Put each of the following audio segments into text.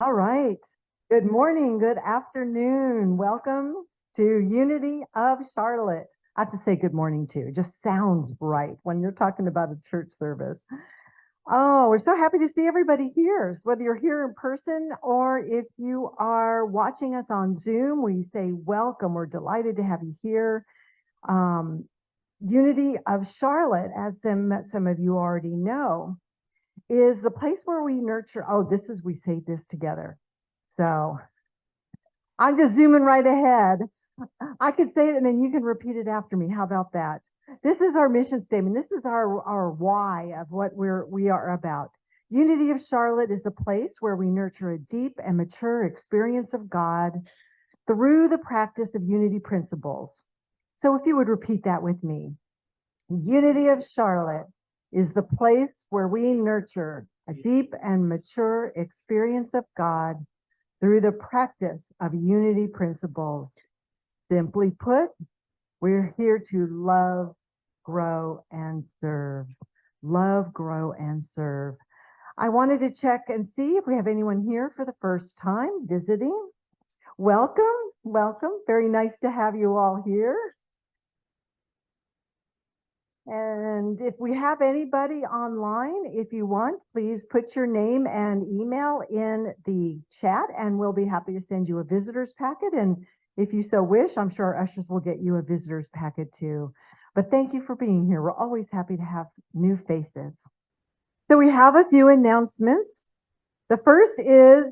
All right. Good morning, good afternoon. Welcome to Unity of Charlotte. I have to say good morning too. It just sounds right when you're talking about a church service. Oh, we're so happy to see everybody here. So whether you're here in person or if you are watching us on Zoom, we say welcome. We're delighted to have you here. Um, Unity of Charlotte, as some of you already know, is the place where we nurture. Oh, we say this together. So I'm just zooming right ahead. I could say it and then you can repeat it after me. How about that? This is our mission statement. This is our why of what we are about. Unity of Charlotte is a place where we nurture a deep and mature experience of God through the practice of unity principles. So if you would repeat that with me. Unity of Charlotte is the place where we nurture a deep and mature experience of God through the practice of unity principles. Simply put, we're here to love, grow, and serve. Love, grow, and serve. I wanted to check and see if we have anyone here for the first time visiting. Welcome, welcome. Very nice to have you all here. And if we have anybody online, if you want, please put your name and email in the chat and we'll be happy to send you a visitor's packet. And if you so wish, I'm sure our ushers will get you a visitor's packet too. But thank you for being here. We're always happy to have new faces. So we have a few announcements. The first is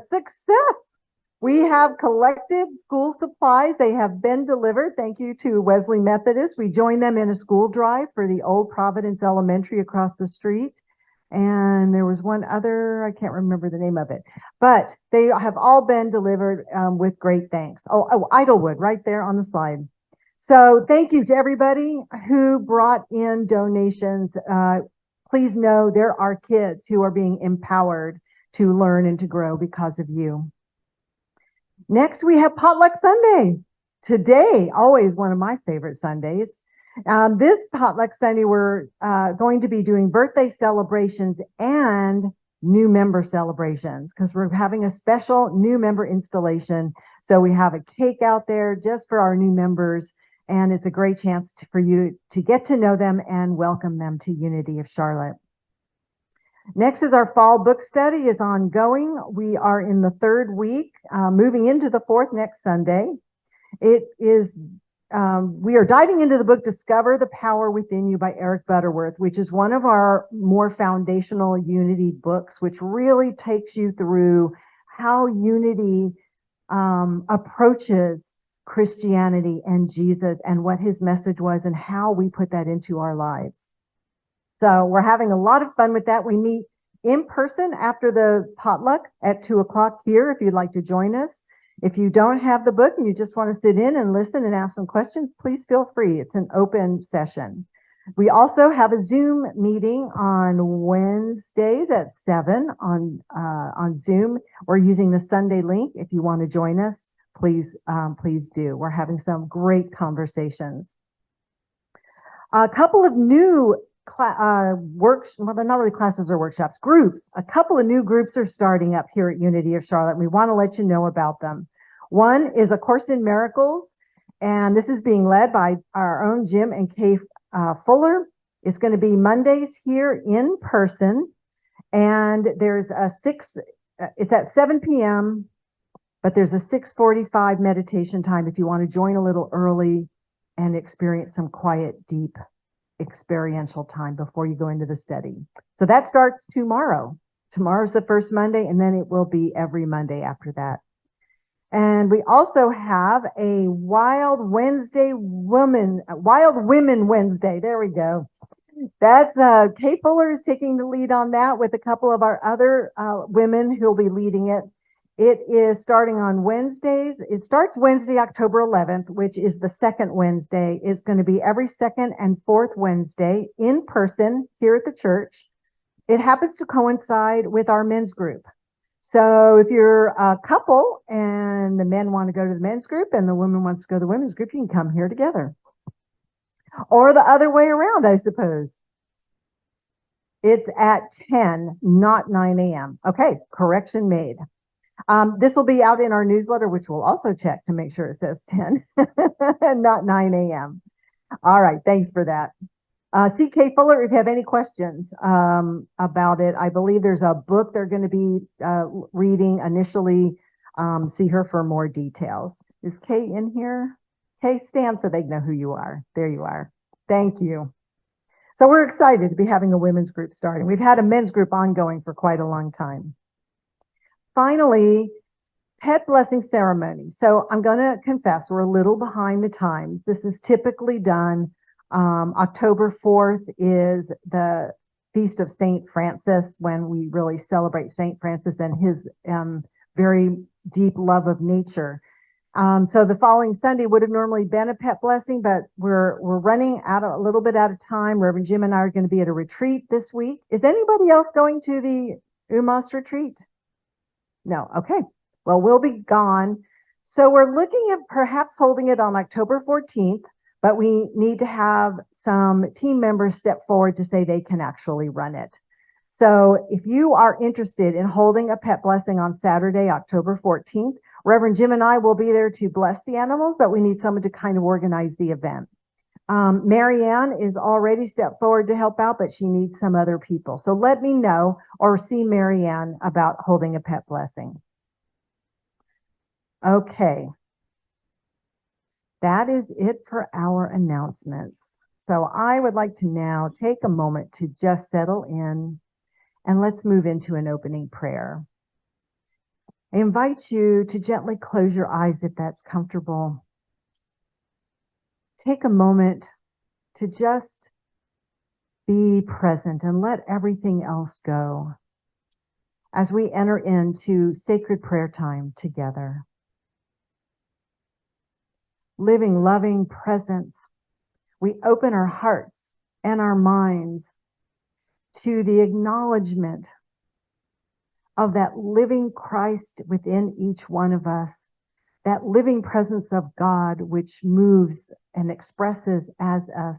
success. We have collected school supplies. They have been delivered. Thank you to Wesley Methodist. We joined them in a school drive for the old Providence Elementary across the street. And there was one other, I can't remember the name of it, but they have all been delivered with great thanks. Oh, Idlewood right there on the slide. So thank you to everybody who brought in donations. Please know there are kids who are being empowered to learn and to grow because of you. Next, we have Potluck Sunday. Today, always one of my favorite Sundays. This Potluck Sunday, we're going to be doing birthday celebrations and new member celebrations because we're having a special new member installation. So we have a cake out there just for our new members, and it's a great chance for you to get to know them and welcome them to Unity of Charlotte. Next is our fall book study is ongoing. We are in the third week, moving into the fourth next Sunday. It is, we are diving into the book Discover the Power Within You by Eric Butterworth, which is one of our more foundational unity books, which really takes you through how unity approaches Christianity and Jesus and what his message was and how we put that into our lives. So we're having a lot of fun with that. We meet in person after the potluck at 2 o'clock here if you'd like to join us. If you don't have the book and you just want to sit in and listen and ask some questions, please feel free. It's an open session. We also have a Zoom meeting on Wednesdays at 7 on Zoom. We're using the Sunday link. If you want to join us, please do. We're having some great conversations. A couple of new well, they're not really classes or workshops, groups. A couple of new groups are starting up here at Unity of Charlotte. We want to let you know about them. One is A Course in Miracles, and this is being led by our own Jim and Kay Fuller. It's going to be Mondays here in person, and there's it's at 7 p.m., but there's a 6:45 meditation time if you want to join a little early and experience some quiet, deep experiential time before you go into the study. So that starts tomorrow. Tomorrow's the first Monday, and then it will be every Monday after that. And we also have a Wild Women Wednesday. There we go. That's Kay Fuller is taking the lead on that with a couple of our other women who'll be leading it. It is starting on Wednesdays. It starts Wednesday, October 11th, which is the second Wednesday. It's going to be every second and fourth Wednesday in person here at the church. It happens to coincide with our men's group. So if you're a couple and the men want to go to the men's group and the woman wants to go to the women's group, you can come here together. Or the other way around, I suppose. It's at 10, not 9 a.m. Okay, correction made. This will be out in our newsletter, which we'll also check to make sure it says 10 and not 9 a.m. All right, thanks for that. CK Fuller, if you have any questions about it, I believe there's a book they're going to be reading initially. See her for more details. Is Kay in here? Kay, stand so they know who you are. There you are. Thank you. So we're excited to be having a women's group starting. We've had a men's group ongoing for quite a long time. Finally, pet blessing ceremony. So I'm going to confess we're a little behind the times. This is typically done. October 4th is the Feast of St. Francis, when we really celebrate St. Francis and his very deep love of nature. So the following Sunday would have normally been a pet blessing, but we're running a little bit out of time. Reverend Jim and I are going to be at a retreat this week. Is anybody else going to the UMass retreat? No. Okay. Well, we'll be gone. So we're looking at perhaps holding it on October 14th, but we need to have some team members step forward to say they can actually run it. So if you are interested in holding a pet blessing on Saturday, October 14th, Reverend Jim and I will be there to bless the animals, but we need someone to kind of organize the event. Marianne is already stepped forward to help out, but she needs some other people. So let me know or see Marianne about holding a pet blessing. Okay. That is it for our announcements. So I would like to now take a moment to just settle in, and let's move into an opening prayer. I invite you to gently close your eyes if that's comfortable. Take a moment to just be present and let everything else go as we enter into sacred prayer time together. Living, loving presence, we open our hearts and our minds to the acknowledgement of that living Christ within each one of us, that living presence of God which moves and expresses as us.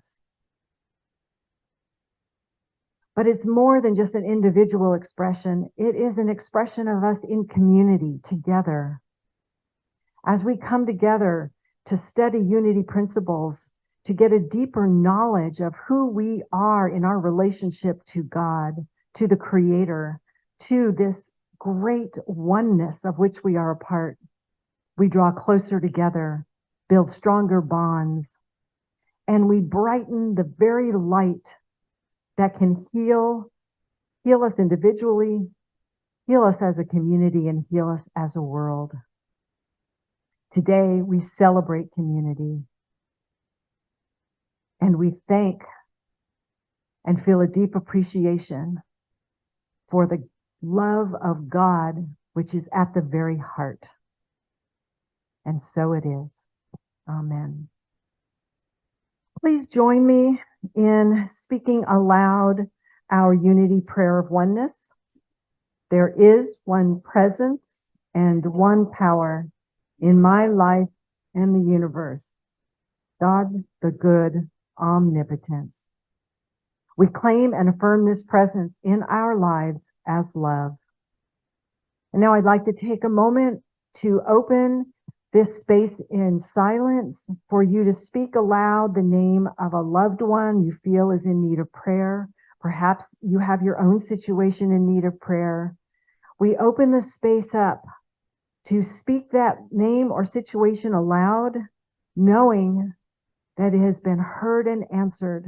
But it's more than just an individual expression. It is an expression of us in community together. As we come together to study unity principles, to get a deeper knowledge of who we are in our relationship to God, to the Creator, to this great oneness of which we are a part. We draw closer together, build stronger bonds, and we brighten the very light that can heal us individually, heal us as a community, and heal us as a world. Today, we celebrate community, and we thank and feel a deep appreciation for the love of God, which is at the very heart. And so it is. Amen. Please join me in speaking aloud our unity prayer of oneness. There is one presence and one power in my life and the universe, God the good, omnipotent. We claim and affirm this presence in our lives as love. And now I'd like to take a moment to open this space in silence for you to speak aloud the name of a loved one you feel is in need of prayer. Perhaps you have your own situation in need of prayer. We open the space up to speak that name or situation aloud, knowing that it has been heard and answered.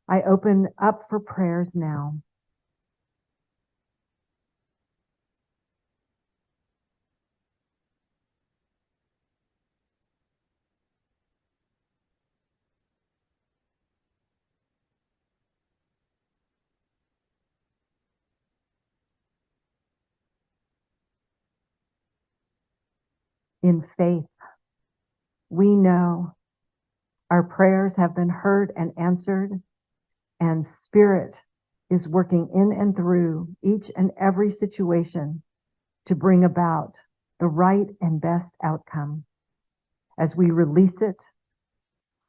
I open up for prayers now. In faith, we know our prayers have been heard and answered, and Spirit is working in and through each and every situation to bring about the right and best outcome. As we release it,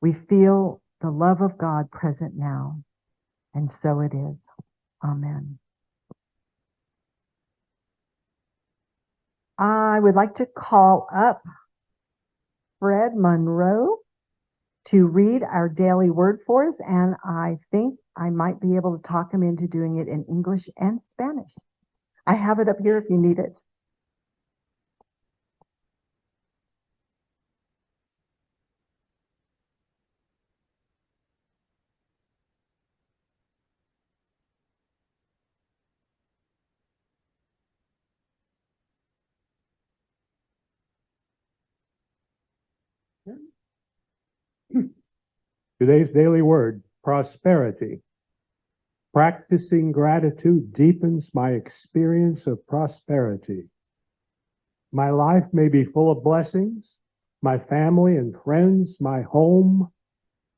we feel the love of God present now. And so it is. Amen. I would like to call up Fred Monroe to read our daily word for us, and I think I might be able to talk him into doing it in English and Spanish. I have it up here if you need it. Today's daily word, prosperity. Practicing gratitude deepens my experience of prosperity. My life may be full of blessings, my family and friends, my home,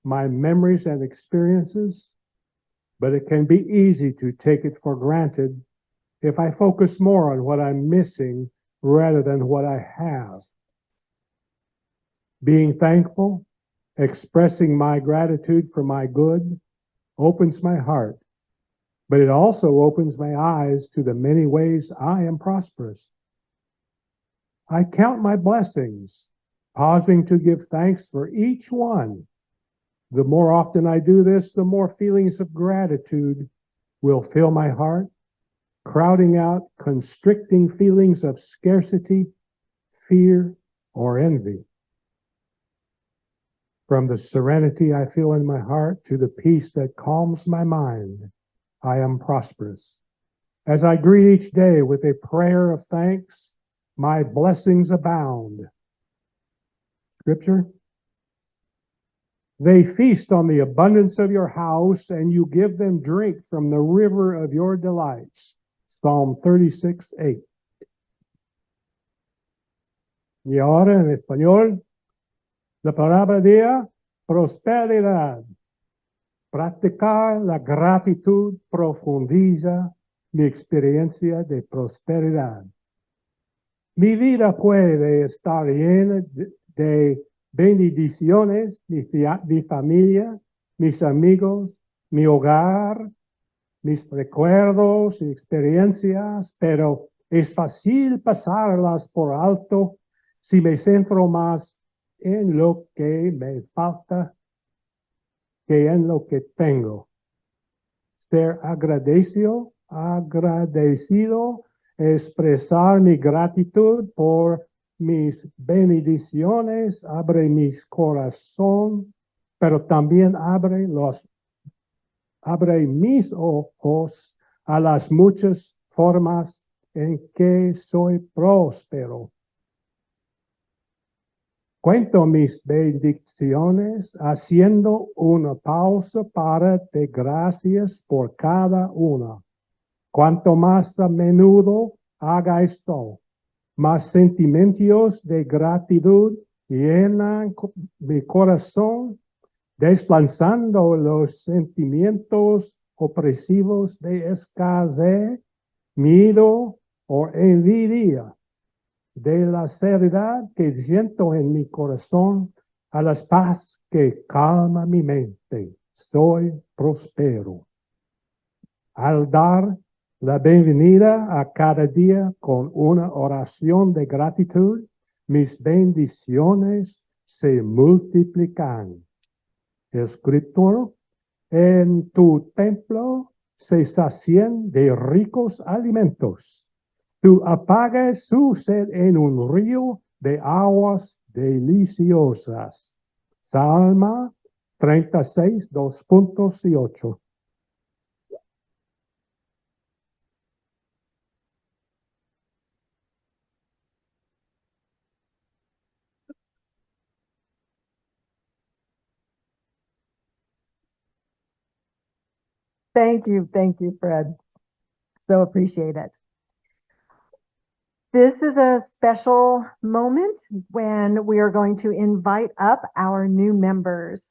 my memories and experiences, but it can be easy to take it for granted if I focus more on what I'm missing rather than what I have. Being thankful, expressing my gratitude for my good, opens my heart, but it also opens my eyes to the many ways I am prosperous. I count my blessings, pausing to give thanks for each one. The more often I do this, the more feelings of gratitude will fill my heart, crowding out constricting feelings of scarcity, fear, or envy. From the serenity I feel in my heart to the peace that calms my mind, I am prosperous. As I greet each day with a prayer of thanks, my blessings abound. Scripture. They feast on the abundance of your house, and you give them drink from the river of your delights. Psalm 36:8. Y ahora en español, la palabra día, prosperidad. Practicar la gratitud profundiza mi experiencia de prosperidad. Mi vida puede estar llena de bendiciones, mi familia, mis amigos, mi hogar, mis recuerdos y experiencias, pero es fácil pasarlas por alto si me centro más en lo que me falta que en lo que tengo. Ser agradecido, expresar mi gratitud por mis bendiciones, abre mi corazón, pero también abre mis ojos a las muchas formas en que soy próspero. Cuento mis bendiciones haciendo una pausa para dar gracias por cada una. Cuanto más a menudo haga esto, más sentimientos de gratitud llenan mi corazón, desplazando los sentimientos opresivos de escasez, miedo o envidia. De la seriedad que siento en mi corazón a la paz que calma mi mente. Soy próspero. Al dar la bienvenida a cada día con una oración de gratitud, mis bendiciones se multiplican. Escritor, en tu templo se sacien de ricos alimentos. Tú apagas su sed en un río de aguas deliciosas. Salmo 36, 2.8. Thank you, Fred. So appreciate it. This is a special moment when we are going to invite up our new members.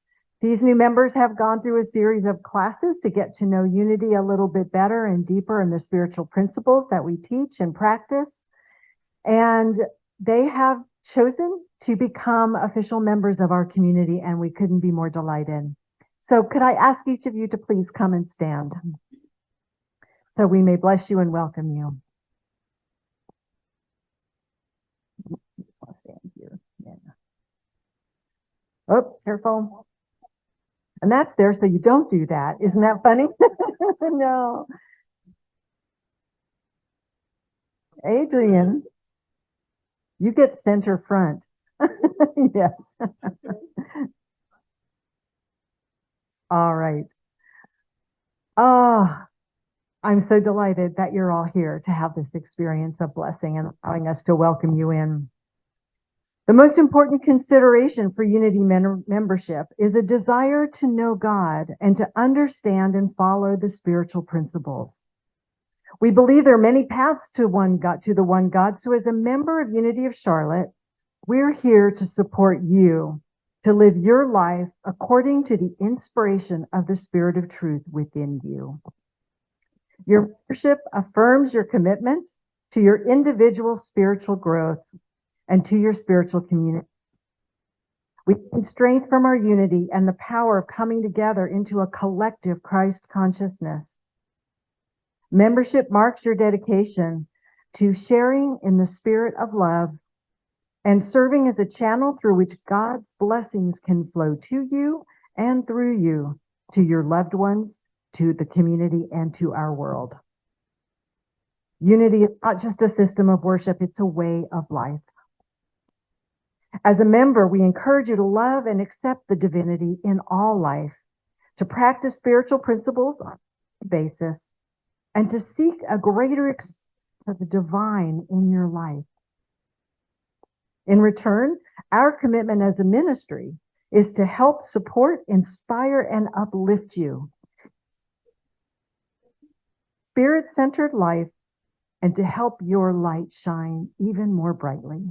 These new members have gone through a series of classes to get to know unity a little bit better and deeper in the spiritual principles that we teach and practice. And they have chosen to become official members of our community, and we couldn't be more delighted. So could I ask each of you to please come and stand so we may bless you and welcome you. I'll stand here. Yeah. Oh, careful. And that's there so you don't do that. Isn't that funny? No. Adrian, you get center front. Yes. All right. Oh, I'm so delighted that you're all here to have this experience of blessing and allowing us to welcome you in. The most important consideration for Unity membership is a desire to know God and to understand and follow the spiritual principles. We believe there are many paths to the one God. So as a member of Unity of Charlotte, we're here to support you to live your life according to the inspiration of the Spirit of truth within you. Your membership affirms your commitment to your individual spiritual growth and to your spiritual community. We gain strength from our unity and the power of coming together into a collective Christ consciousness. Membership marks your dedication to sharing in the spirit of love and serving as a channel through which God's blessings can flow to you and through you to your loved ones, to the community, and to our world. Unity is not just a system of worship, it's a way of life. As a member, we encourage you to love and accept the divinity in all life, to practice spiritual principles on a basis, and to seek a greater experience of the divine in your life. In return, our commitment as a ministry is to help support, inspire, and uplift you. Spirit-centered life, and to help your light shine even more brightly.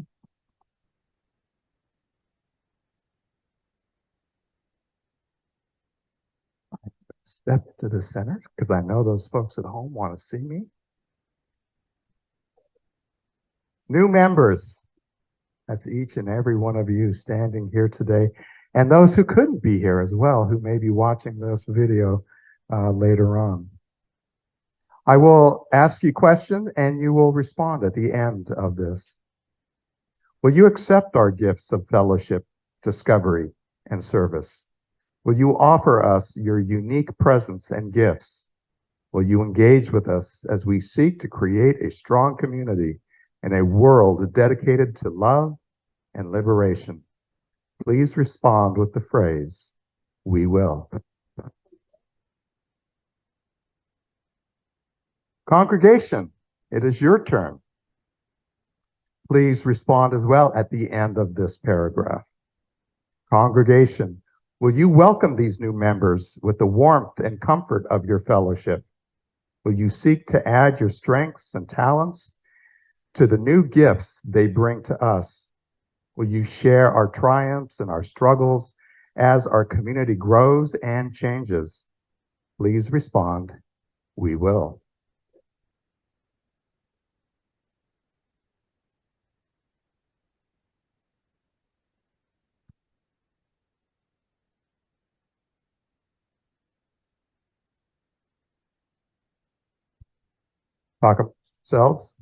Step to the center because I know those folks at home want to see me. New members, that's each and every one of you standing here today, and those who couldn't be here as well, who may be watching this video later on. I will ask you questions and you will respond at the end of this. Will you accept our gifts of fellowship, discovery, and service? Will you offer us your unique presence and gifts? Will you engage with us as we seek to create a strong community in a world dedicated to love and liberation? Please respond with the phrase, "We will." Congregation, it is your turn. Please respond as well at the end of this paragraph. Congregation, will you welcome these new members with the warmth and comfort of your fellowship? Will you seek to add your strengths and talents to the new gifts they bring to us? Will you share our triumphs and our struggles as our community grows and changes? Please respond, "We will." Talk ourselves.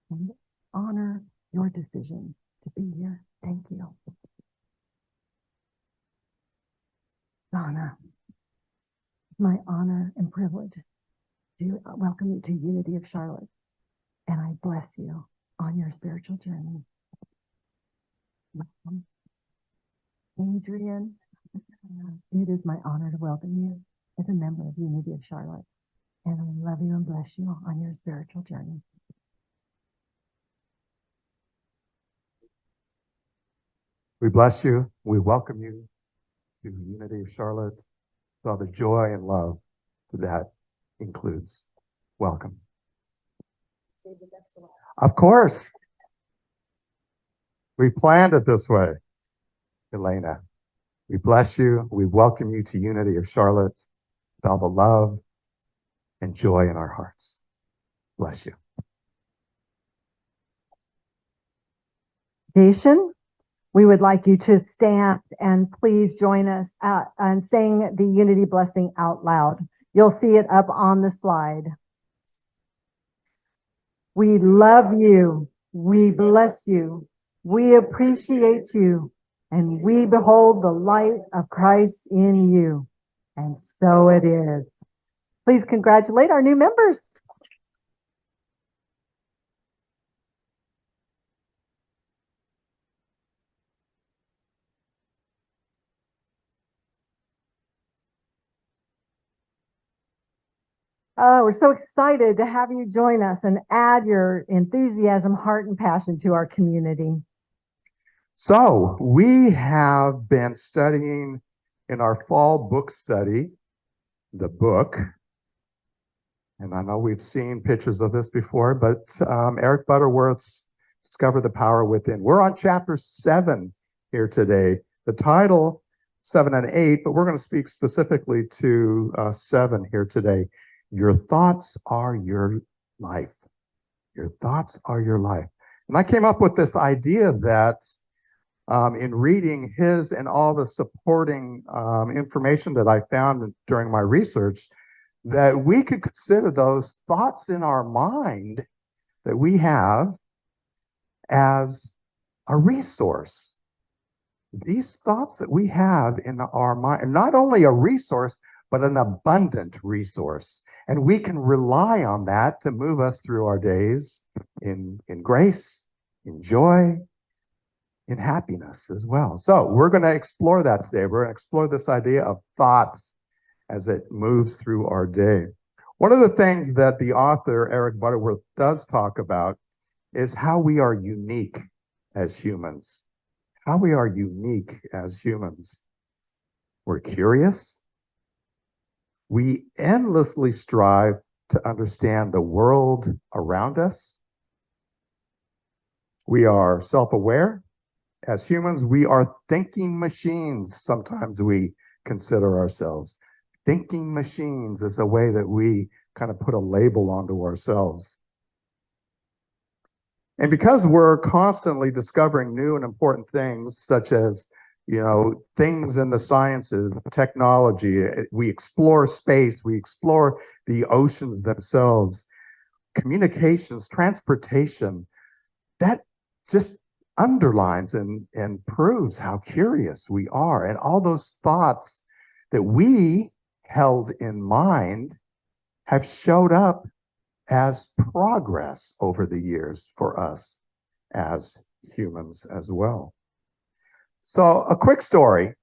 And honor your decision to be here. Thank you. Donna, it's my honor and privilege to welcome you to Unity of Charlotte, and I bless you on your spiritual journey. Welcome. Adrian, it is my honor to welcome you as a member of Unity of Charlotte, and I love you and bless you on your spiritual journey. We bless you. We welcome you to Unity of Charlotte. Saw the joy and love that includes. Welcome. Of course. We planned it this way, Elena. We bless you. We welcome you to Unity of Charlotte with all the love and joy in our hearts. Bless you. Jason, we would like you to stand and please join us and sing the Unity Blessing out loud. You'll see it up on the slide. We love you. We bless you. We appreciate you. And we behold the light of Christ in you. And so it is. Please congratulate our new members. Oh, we're so excited to have you join us and add your enthusiasm, heart, and passion to our community. So we have been studying in our fall book study, the book. And I know we've seen pictures of this before, but Eric Butterworth's Discover the Power Within. We're on chapter 7 here today. The title 7 and 8, but we're going to speak specifically to 7 here today. Your thoughts are your life. Your thoughts are your life. And I came up with this idea that in reading his and all the supporting information that I found during my research, that we could consider those thoughts in our mind that we have as a resource. These thoughts that we have in our mind, not only a resource, but an abundant resource. And we can rely on that to move us through our days in grace, in joy, in happiness as well. So we're going to explore that today. We're going to explore this idea of thoughts as it moves through our day. One of the things that the author, Eric Butterworth, does talk about is how we are unique as humans. How we are unique as humans. We're curious. We endlessly strive to understand the world around us. We are self-aware. As humans, we are thinking machines. Sometimes we consider ourselves. Thinking machines is a way that we kind of put a label onto ourselves. And because we're constantly discovering new and important things, such as, things in the sciences, technology, we explore space, we explore the oceans themselves, communications, transportation, that just underlines and proves how curious we are. And all those thoughts that we held in mind have showed up as progress over the years for us as humans as well. So a quick story,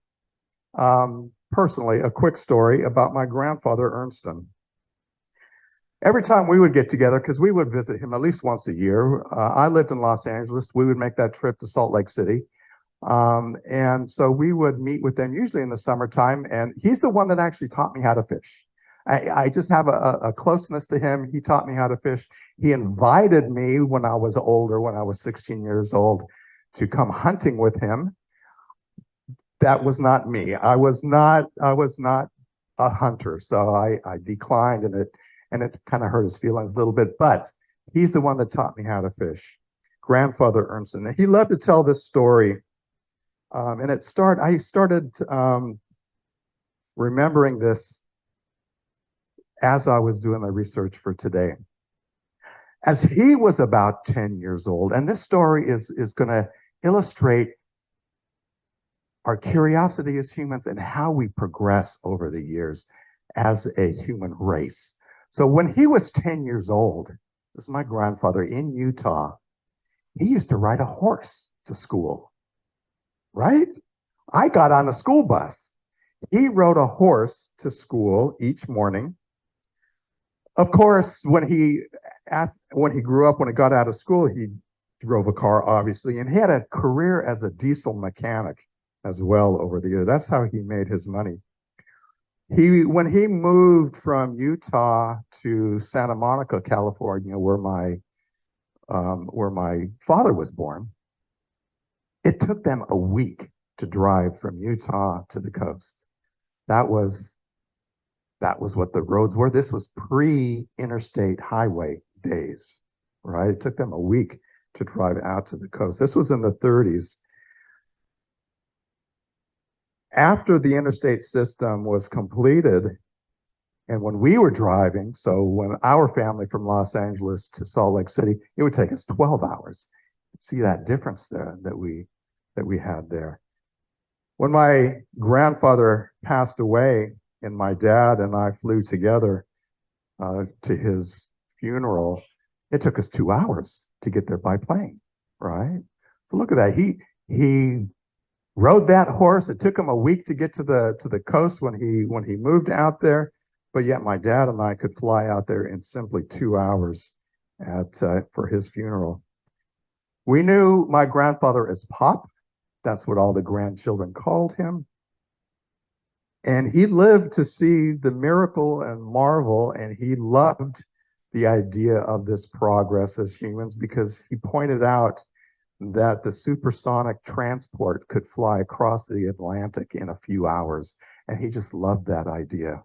personally, a quick story about my grandfather, Ernstsen. Every time we would get together, because we would visit him at least once a year, I lived in Los Angeles, we would make that trip to Salt Lake City. And so we would meet with them usually in the summertime, and he's the one that actually taught me how to fish. I just have a closeness to him. He taught me how to fish. He invited me when I was older, when I was 16 years old, to come hunting with him. That was not me. I was not a hunter, so I declined, and it kind of hurt his feelings a little bit. But he's the one that taught me how to fish. Grandfather Ernstsen. He loved to tell this story, and I started remembering this as I was doing my research for today. As he was about 10 years old, and this story is going to illustrate our curiosity as humans and how we progress over the years as a human race. So when he was 10 years old, this is my grandfather in Utah, he used to ride a horse to school, right? I got on a school bus. He rode a horse to school each morning. Of course, when he grew up, when he got out of school, he drove a car, obviously, and he had a career as a diesel mechanic as well over the years. That's how he made his money. When he moved from Utah to Santa Monica, California, where my father was born, it took them a week to drive from Utah to the coast. That was what the roads were. This was pre-interstate highway days, right? It took them a week to drive out to the coast. This was in the 30s. After the interstate system was completed, and when we were driving, so when our family from Los Angeles to Salt Lake City, it would take us 12 hours. See that difference there that we had there. When my grandfather passed away, and my dad and I flew together to his funeral, it took us 2 hours to get there by plane, right? So look at that. He rode that horse. It took him a week to get to the coast when he moved out there, but yet my dad and I could fly out there in simply 2 hours for his funeral. We knew my grandfather as Pop. That's what all the grandchildren called him. And he lived to see the miracle and marvel, and he loved the idea of this progress as humans because he pointed out that the supersonic transport could fly across the Atlantic in a few hours. And he just loved that idea.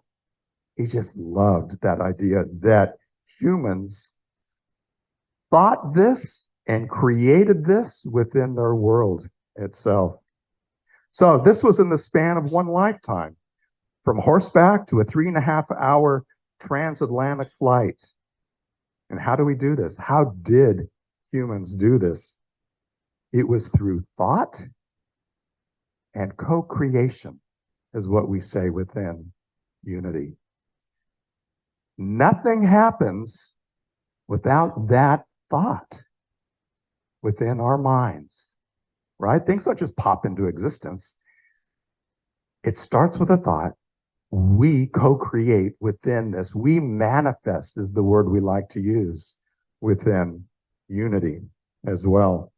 He just loved that idea that humans thought this and created this within their world itself. So this was in the span of one lifetime, from horseback to a 3.5-hour transatlantic flight. And how do we do this? How did humans do this? It was through thought and co-creation, is what we say within unity. Nothing happens without that thought within our minds, right? Things don't just pop into existence. It starts with a thought. We co-create within this. We manifest is the word we like to use within unity as well.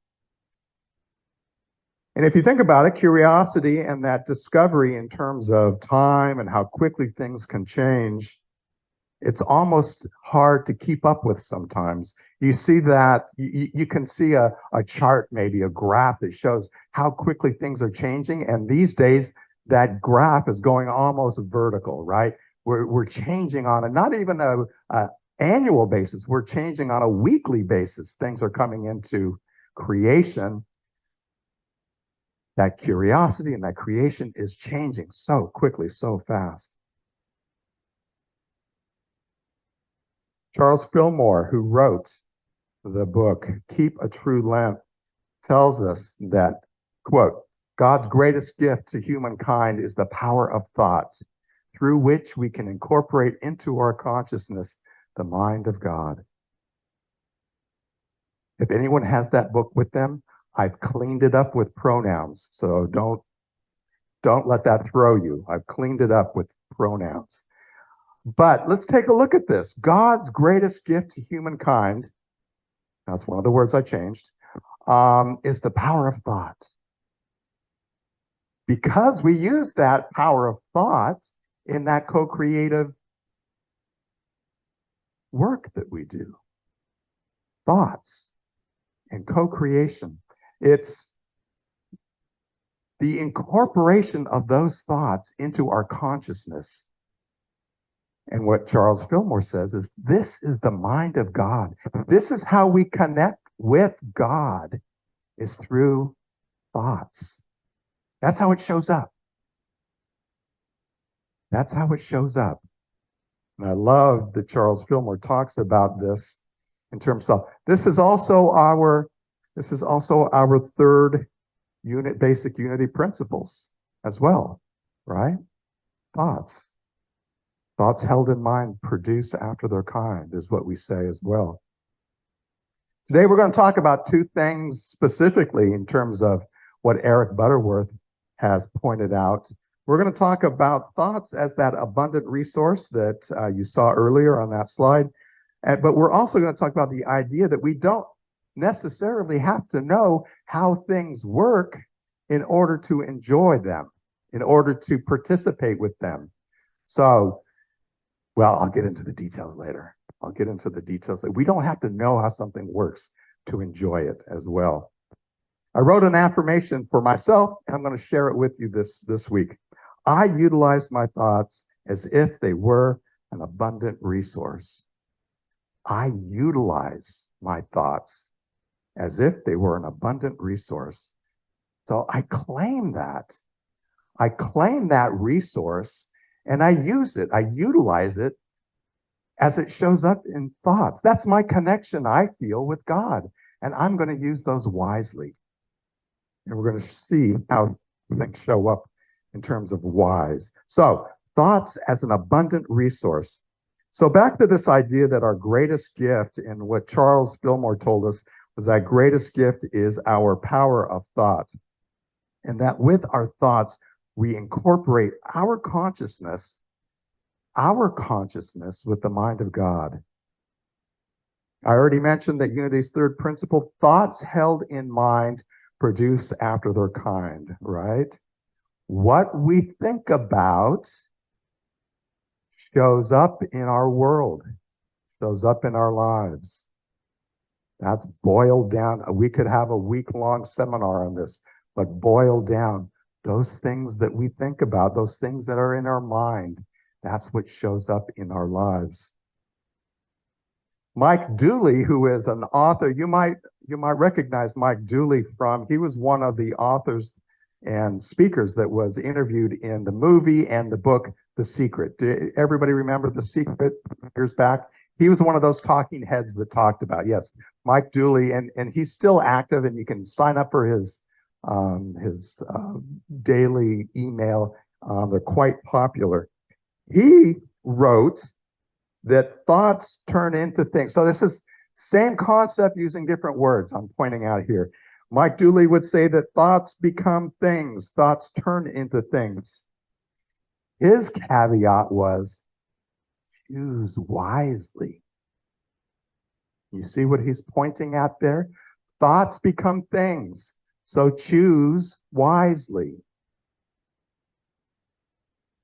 And if you think about it, curiosity and that discovery in terms of time and how quickly things can change, it's almost hard to keep up with sometimes. You see that, you can see a chart, maybe a graph that shows how quickly things are changing. And these days, that graph is going almost vertical, right? We're changing on a, not even a annual basis, we're changing on a weekly basis. Things are coming into creation. That curiosity and that creation is changing so quickly, so fast. Charles Fillmore, who wrote the book, Keep a True Lamp, tells us that, quote, God's greatest gift to humankind is the power of thought, through which we can incorporate into our consciousness the mind of God. If anyone has that book with them, I've cleaned it up with pronouns, so don't let that throw you. I've cleaned it up with pronouns. But let's take a look at this. God's greatest gift to humankind, that's one of the words I changed, is the power of thought. Because we use that power of thought in that co-creative work that we do. Thoughts and co-creation. It's the incorporation of those thoughts into our consciousness. And what Charles Fillmore says is, this is the mind of God. This is how we connect with God, is through thoughts. That's how it shows up. That's how it shows up. And I love that Charles Fillmore talks about this in terms of, this is also our third unit, basic unity principles as well, right? Thoughts. Thoughts held in mind produce after their kind, is what we say as well. Today we're going to talk about two things specifically in terms of what Eric Butterworth has pointed out. We're going to talk about thoughts as that abundant resource that you saw earlier on that slide. But we're also going to talk about the idea that we don't necessarily have to know how things work in order to enjoy them, in order to participate with them. So, well, I'll get into the details later. I'll get into the details. We don't have to know how something works to enjoy it as well. I wrote an affirmation for myself, and I'm going to share it with you this week. I utilize my thoughts as if they were an abundant resource. I utilize my thoughts as if they were an abundant resource. So I claim that. I claim that resource, and I use it. I utilize it as it shows up in thoughts. That's my connection I feel with God, and I'm going to use those wisely. And we're going to see how things show up in terms of wise. So, thoughts as an abundant resource. So, back to this idea that our greatest gift, and what Charles Fillmore told us, was that greatest gift is our power of thought. And that with our thoughts, we incorporate our consciousness with the mind of God. I already mentioned that Unity's third principle, thoughts held in mind produce after their kind, right? What we think about shows up in our world, shows up in our lives. That's boiled down. We could have a week-long seminar on this, but boiled down, those things that we think about, those things that are in our mind, that's what shows up in our lives. Mike Dooley, who is an author, you might recognize Mike Dooley from, he was one of the authors and speakers that was interviewed in the movie and the book, The Secret. Everybody remember The Secret years back? He was one of those talking heads that talked about, yes, Mike Dooley, and he's still active, and you can sign up for his daily email. They're quite popular. He wrote that thoughts turn into things. So this is same concept using different words I'm pointing out here. Mike Dooley would say that thoughts become things, thoughts turn into things. His caveat was choose wisely. You see what he's pointing at there? Thoughts become things, so choose wisely.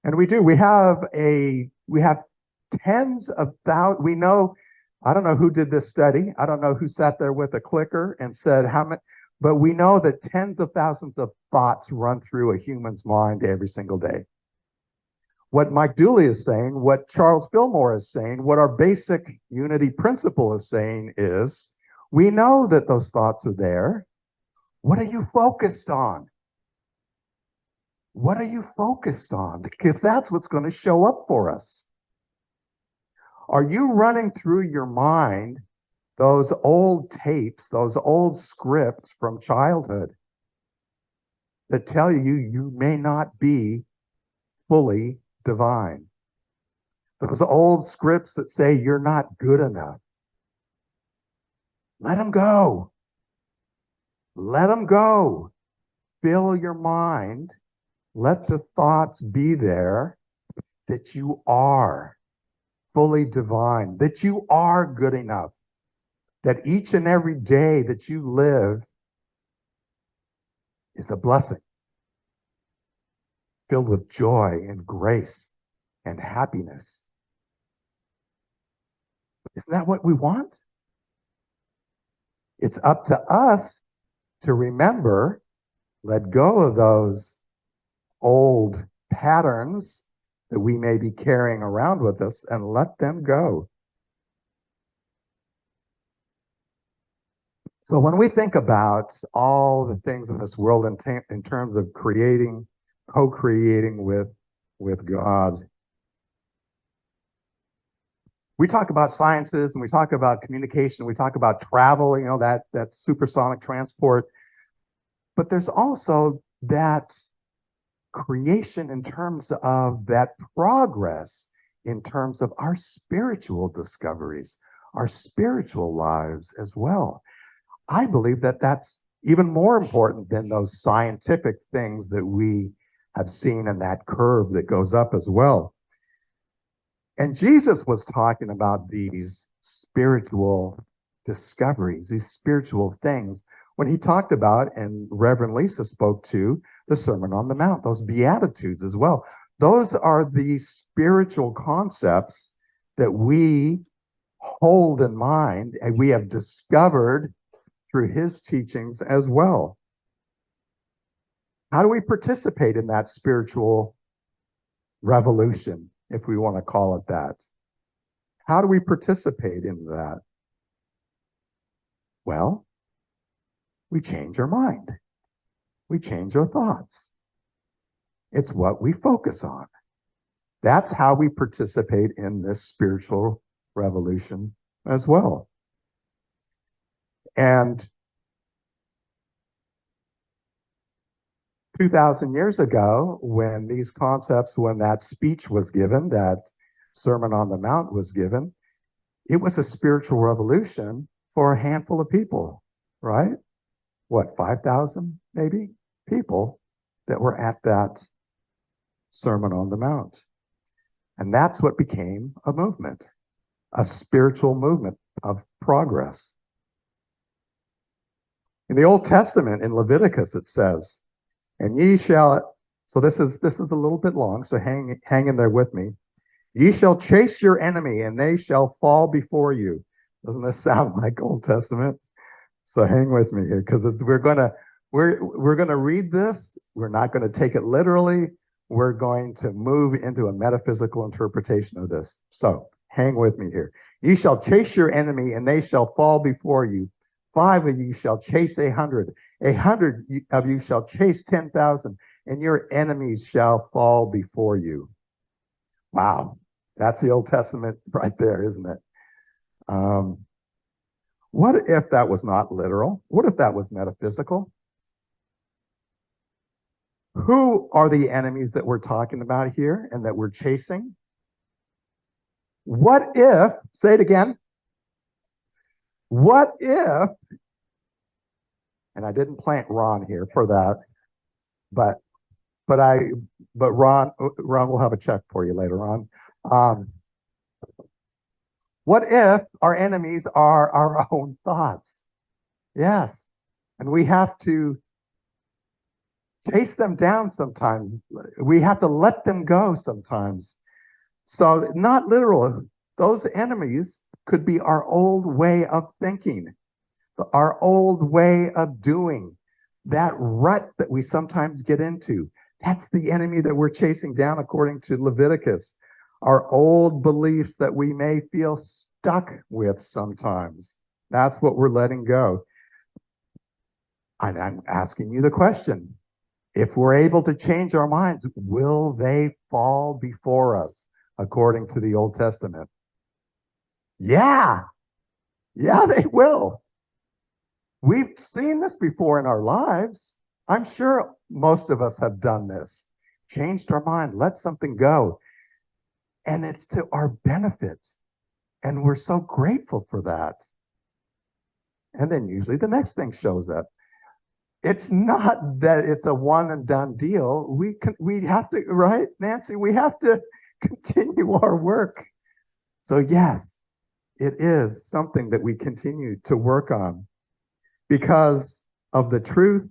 And we do. We have tens of thousands. We know, I don't know who did this study. I don't know who sat there with a clicker and said how many, but we know that tens of thousands of thoughts run through a human's mind every single day. What Mike Dooley is saying, what Charles Fillmore is saying, what our basic unity principle is saying is, we know that those thoughts are there. What are you focused on? What are you focused on? Because that's what's going to show up for us. Are you running through your mind those old tapes, those old scripts from childhood that tell you you may not be fully divine? Those old scripts that say you're not good enough. Let them go. Let them go. Fill your mind. Let the thoughts be there that you are fully divine, that you are good enough, that each and every day that you live is a blessing, filled with joy and grace and happiness. Isn't that what we want? It's up to us to remember, let go of those old patterns that we may be carrying around with us and let them go. So when we think about all the things in this world in terms of creating, co-creating with God, we talk about sciences and we talk about communication, we talk about travel, that supersonic transport, but there's also that creation in terms of that progress, in terms of our spiritual discoveries, our spiritual lives as well. I believe that that's even more important than those scientific things that we have seen in that curve that goes up as well. And Jesus was talking about these spiritual discoveries, these spiritual things, when he talked about, and Reverend Lisa spoke to, the Sermon on the Mount, those Beatitudes as well. Those are the spiritual concepts that we hold in mind and we have discovered through his teachings as well. How do we participate in that spiritual revolution, if we want to call it that? How do we participate in that? Well, we change our mind. We change our thoughts. It's what we focus on. That's how we participate in this spiritual revolution as well. And 2,000 years ago, when these concepts, when that speech was given, that Sermon on the Mount was given, it was a spiritual revolution for a handful of people, right? What, 5,000 maybe people that were at that Sermon on the Mount. And that's what became a movement, a spiritual movement of progress. In the Old Testament, in Leviticus, it says, and ye shall, so this is a little bit long, so hang in there with me. Ye shall chase your enemy, and they shall fall before you. Doesn't this sound like Old Testament? So hang with me here, because we're gonna read this. We're not going to take it literally. We're going to move into a metaphysical interpretation of this. So hang with me here. Ye shall chase your enemy, and they shall fall before you. 5 of you shall chase 100. 100 of you shall chase 10,000, and your enemies shall fall before you. Wow, that's the Old Testament right there, isn't it? What if that was not literal? What if that was metaphysical? Who are the enemies that we're talking about here and that we're chasing? What if, say it again, what if, and I didn't plant Ron here for that, but Ron will have a check for you later on. What if our enemies are our own thoughts? Yes, and we have to chase them down sometimes. We have to let them go sometimes. So not literal. Those enemies could be our old way of thinking, our old way of doing, that rut that we sometimes get into. That's the enemy that we're chasing down according to Leviticus. Our old beliefs that we may feel stuck with sometimes. That's what we're letting go. And I'm asking you the question. If we're able to change our minds, will they fall before us according to the Old Testament? Yeah, they will. We've seen this before in our lives. I'm sure most of us have done this. Changed our mind, let something go. And it's to our benefits. And we're so grateful for that. And then usually the next thing shows up. It's not that it's a one and done deal. We have to, right, Nancy? We have to continue our work. So yes, it is something that we continue to work on because of the truth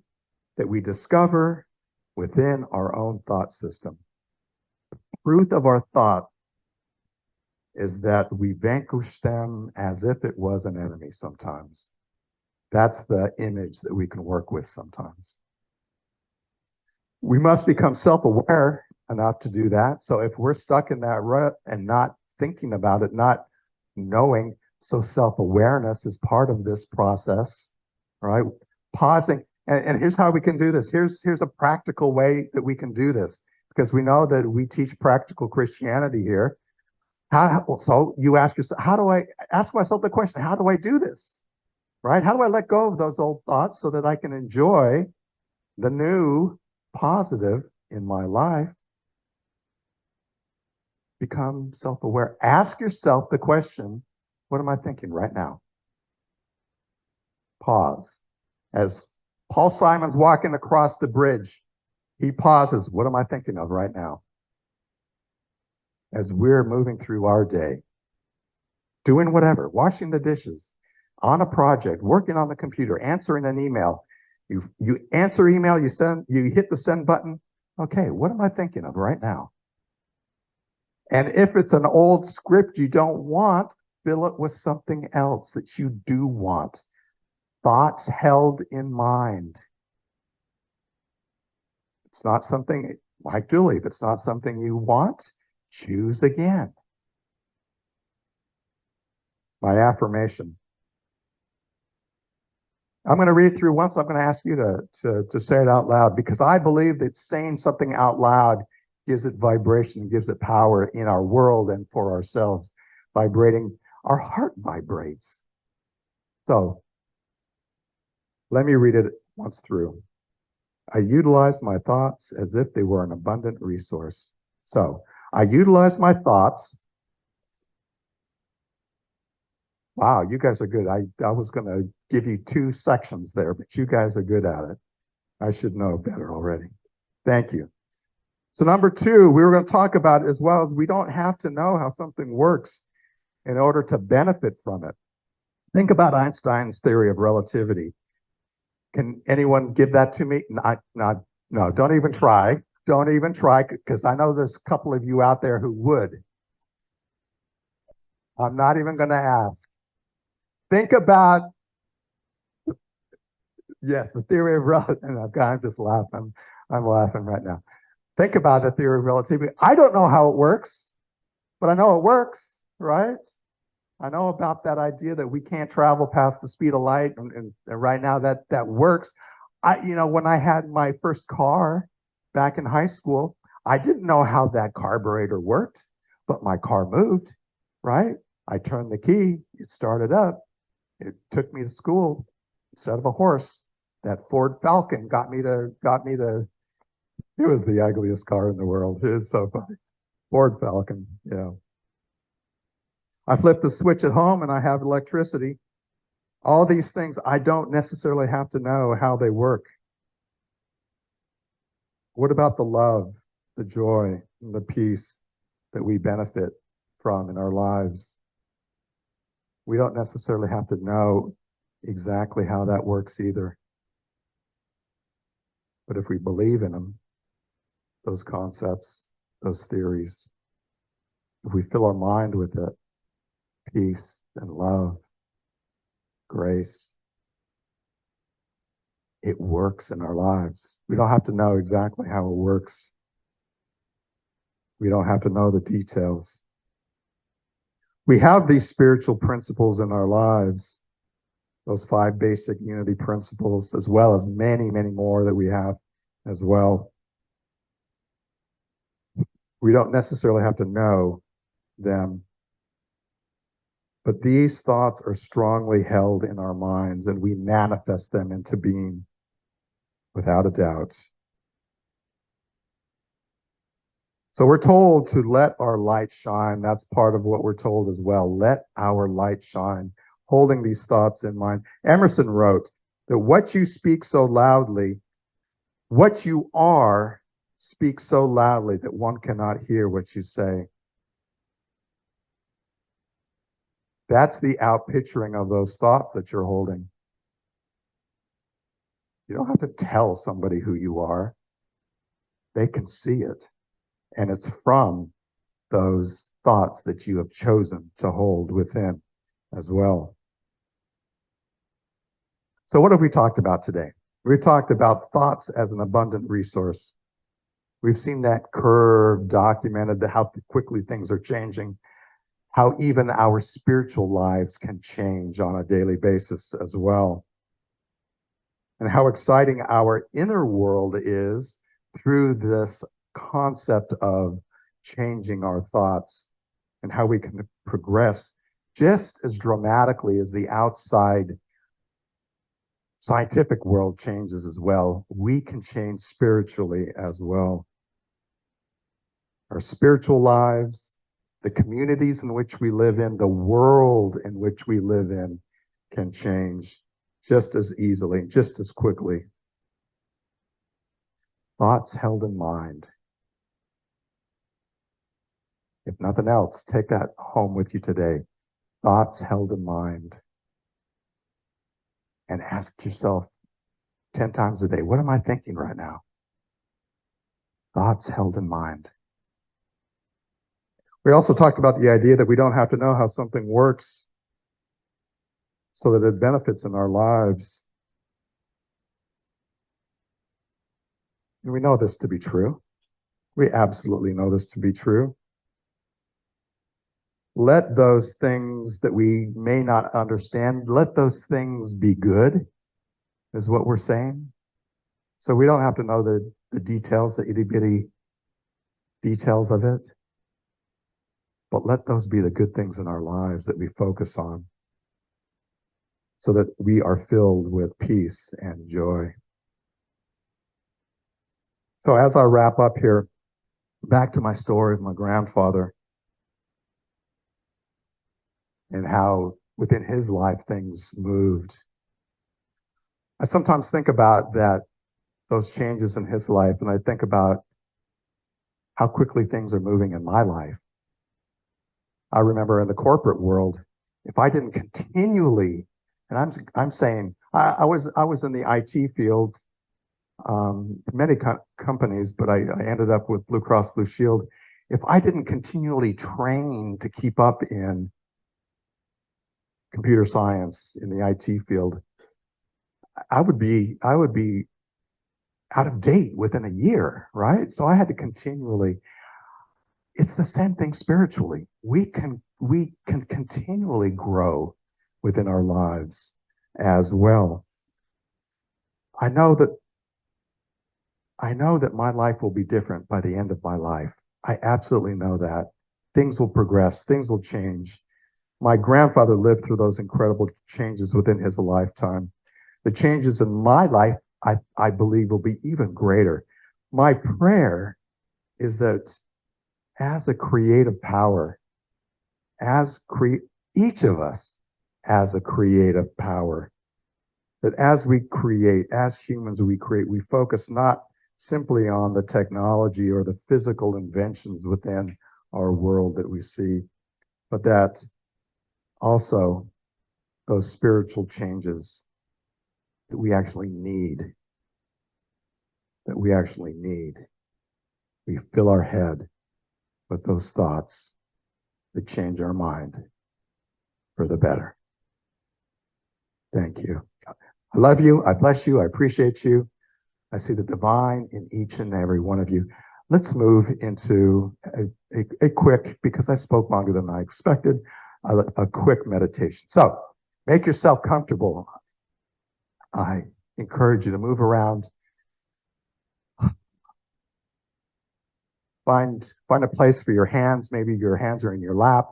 that we discover within our own thought system. The truth of our thought is that we vanquish them as if it was an enemy sometimes. That's the image that we can work with sometimes. We must become self-aware enough to do that. So if we're stuck in that rut and not thinking about it, not knowing, so self-awareness is part of this process, right? Pausing. And here's how we can do this. Here's a practical way that we can do this, because we know that we teach practical Christianity here. So you ask yourself, ask myself the question, how do I do this? Right? How do I let go of those old thoughts so that I can enjoy the new positive in my life? Become self-aware. Ask yourself the question, what am I thinking right now? Pause. As Paul Simon's walking across the bridge, he pauses. What am I thinking of right now? As we're moving through our day, doing whatever, washing the dishes, on a project, working on the computer, answering an email. You answer email, you hit the send button. Okay, what am I thinking of right now? And if it's an old script you don't want, fill it with something else that you do want. Thoughts held in mind. It's not something, like Julie, if it's not something you want, choose again. My affirmation. I'm going to read it through once. I'm going to ask you to say it out loud, because I believe that saying something out loud gives it vibration, gives it power in our world and for ourselves. Vibrating, our heart vibrates. So let me read it once through. I utilize my thoughts as if they were an abundant resource. So I utilize my thoughts. Wow, you guys are good. I was going to give you 2 sections there, but you guys are good at it. I should know better already. Thank you. So number 2, we were going to talk about as well as we don't have to know how something works in order to benefit from it. Think about Einstein's theory of relativity. Can anyone give that to me? No, don't even try. Don't even try, because I know there's a couple of you out there who would. I'm not even going to ask. Think about, yes, the theory of relativity. I'm just laughing. I'm laughing right now. Think about the theory of relativity. I don't know how it works, but I know it works, right? I know about that idea that we can't travel past the speed of light, and right now that works. When I had my first car back in high school, I didn't know how that carburetor worked, but my car moved, right? I turned the key, it started up, it took me to school instead of a horse. That Ford Falcon got me to. It was the ugliest car in the world. It is so funny. Ford Falcon, yeah. I flip the switch at home and I have electricity. All these things, I don't necessarily have to know how they work. What about the love, the joy, and the peace that we benefit from in our lives? We don't necessarily have to know exactly how that works either. But if we believe in them, those concepts, those theories, if we fill our mind with it, peace and love, grace, it works in our lives. We don't have to know exactly how it works. We don't have to know the details. We have these spiritual principles in our lives, those 5 basic unity principles, as well as many, many more that we have as well. We don't necessarily have to know them, but these thoughts are strongly held in our minds, and we manifest them into being without a doubt. So we're told to let our light shine. That's part of what we're told as well. Let our light shine, holding these thoughts in mind. Emerson wrote that what you speak so loudly, what you are, speaks so loudly that one cannot hear what you say. That's the outpicturing of those thoughts that you're holding. You don't have to tell somebody who you are. They can see it. And it's from those thoughts that you have chosen to hold within as well. So what have we talked about today? We've talked about thoughts as an abundant resource. We've seen that curve documented, how quickly things are changing, how even our spiritual lives can change on a daily basis as well, and how exciting our inner world is through this concept of changing our thoughts, and how we can progress just as dramatically as the outside scientific world changes as well. We can change spiritually as well. Our spiritual lives, the communities in which we live in, the world in which we live in can change just as easily, just as quickly. Thoughts held in mind. If nothing else, take that home with you today. Thoughts held in mind. And ask yourself 10 times a day, what am I thinking right now? Thoughts held in mind. We also talked about the idea that we don't have to know how something works so that it benefits in our lives. And we know this to be true. We absolutely know this to be true. Let those things that we may not understand, let those things be good, is what we're saying. So we don't have to know the details, the itty-bitty details of it. But let those be the good things in our lives that we focus on so that we are filled with peace and joy. So as I wrap up here, back to my story of my grandfather and how within his life things moved. I sometimes think about those changes in his life, and I think about how quickly things are moving in my life. I remember in the corporate world, if I didn't continually, and I'm saying I was in the IT field, many companies, but I ended up with Blue Cross Blue Shield. If I didn't continually train to keep up in computer science in the IT field, I would be out of date within a year, right? So I had to continually. It's the same thing spiritually. We can continually grow within our lives as well. I know that my life will be different by the end of my life. I absolutely know that. Things will progress, things will change. My grandfather lived through those incredible changes within his lifetime. The changes in my life, I believe, will be even greater. My prayer is that as a creative power, each of us as a creative power, that as we create, as humans we create, we focus not simply on the technology or the physical inventions within our world that we see, but that also those spiritual changes that we actually need, we fill our head with those thoughts that change our mind for the better. Thank you. I love you. I bless you. I appreciate you. I see the divine in each and every one of you. Let's move into a quick, because I spoke longer than I expected, a quick meditation. So make yourself comfortable. I encourage you to move around. Find a place for your hands. Maybe your hands are in your lap.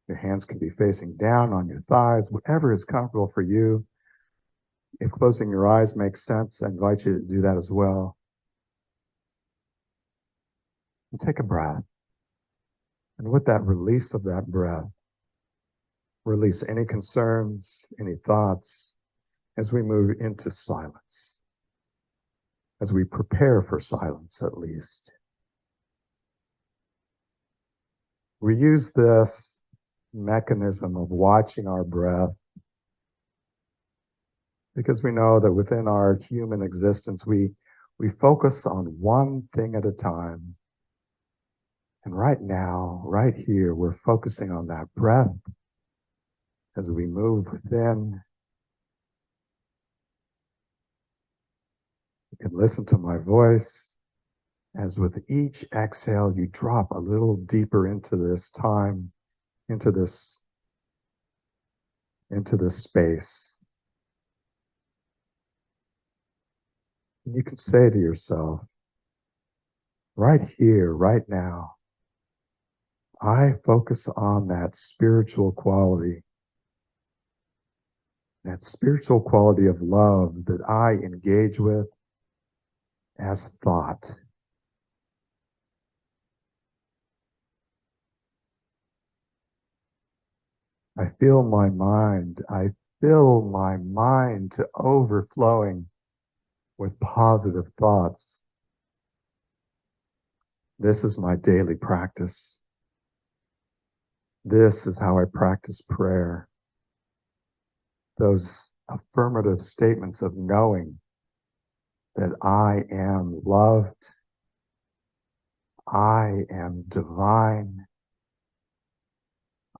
Your hands can be facing down on your thighs, whatever is comfortable for you. If closing your eyes makes sense, I invite you to do that as well. And take a breath. And with that release of that breath, release any concerns, any thoughts, as we move into silence, as we prepare for silence at least. We use this mechanism of watching our breath because we know that within our human existence, we focus on one thing at a time. And right now, right here, we're focusing on that breath as we move within. You can listen to my voice as with each exhale, you drop a little deeper into this time, into this space. And you can say to yourself, right here, right now, I focus on that spiritual quality of love that I engage with as thought. I fill my mind to overflowing with positive thoughts. This is my daily practice. This is how I practice prayer. Those affirmative statements of knowing that I am loved, I am divine.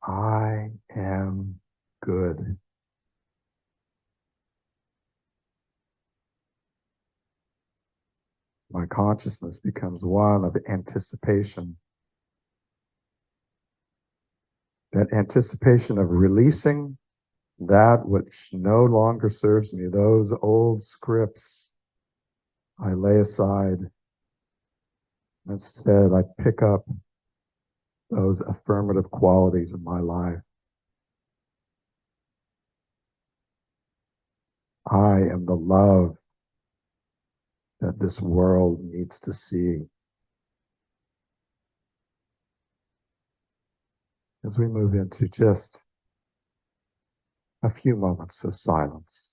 I am good. My consciousness becomes one of anticipation. That anticipation of releasing that which no longer serves me, those old scripts I lay aside. Instead, I pick up those affirmative qualities in my life. I am the love that this world needs to see. As we move into just a few moments of silence.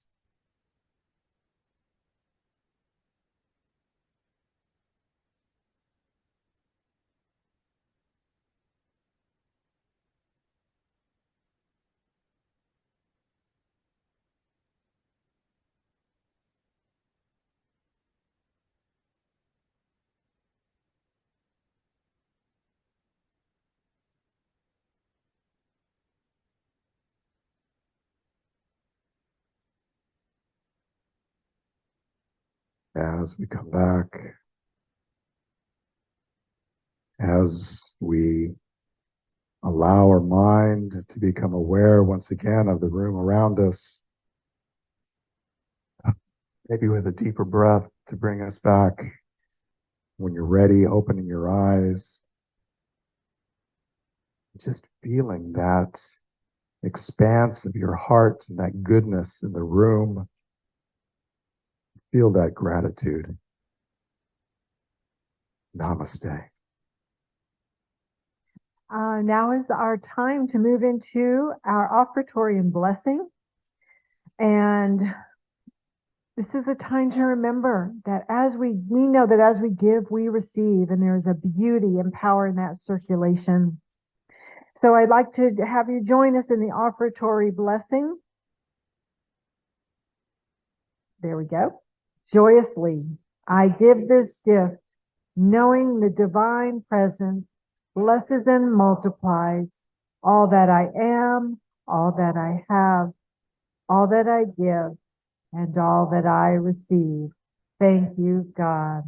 As we come back, as we allow our mind to become aware once again of the room around us, maybe with a deeper breath to bring us back. When you're ready, opening your eyes, just feeling that expanse of your heart and that goodness in the room. Feel that gratitude. Namaste. Now is our time to move into our offertory and blessing. And this is a time to remember that as we know that as we give, we receive, and there's a beauty and power in that circulation. So I'd like to have you join us in the offertory blessing. There we go. Joyously, I give this gift, knowing the divine presence blesses and multiplies all that I am, all that I have, all that I give, and all that I receive. Thank you, God.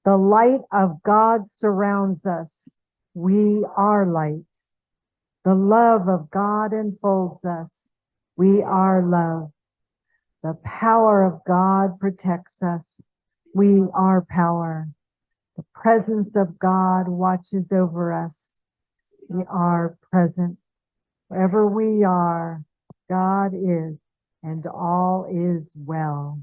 The light of God surrounds us. We are light. The love of God enfolds us. We are love. The power of God protects us. We are power. The presence of God watches over us. We are present. Wherever we are, God is, and all is well.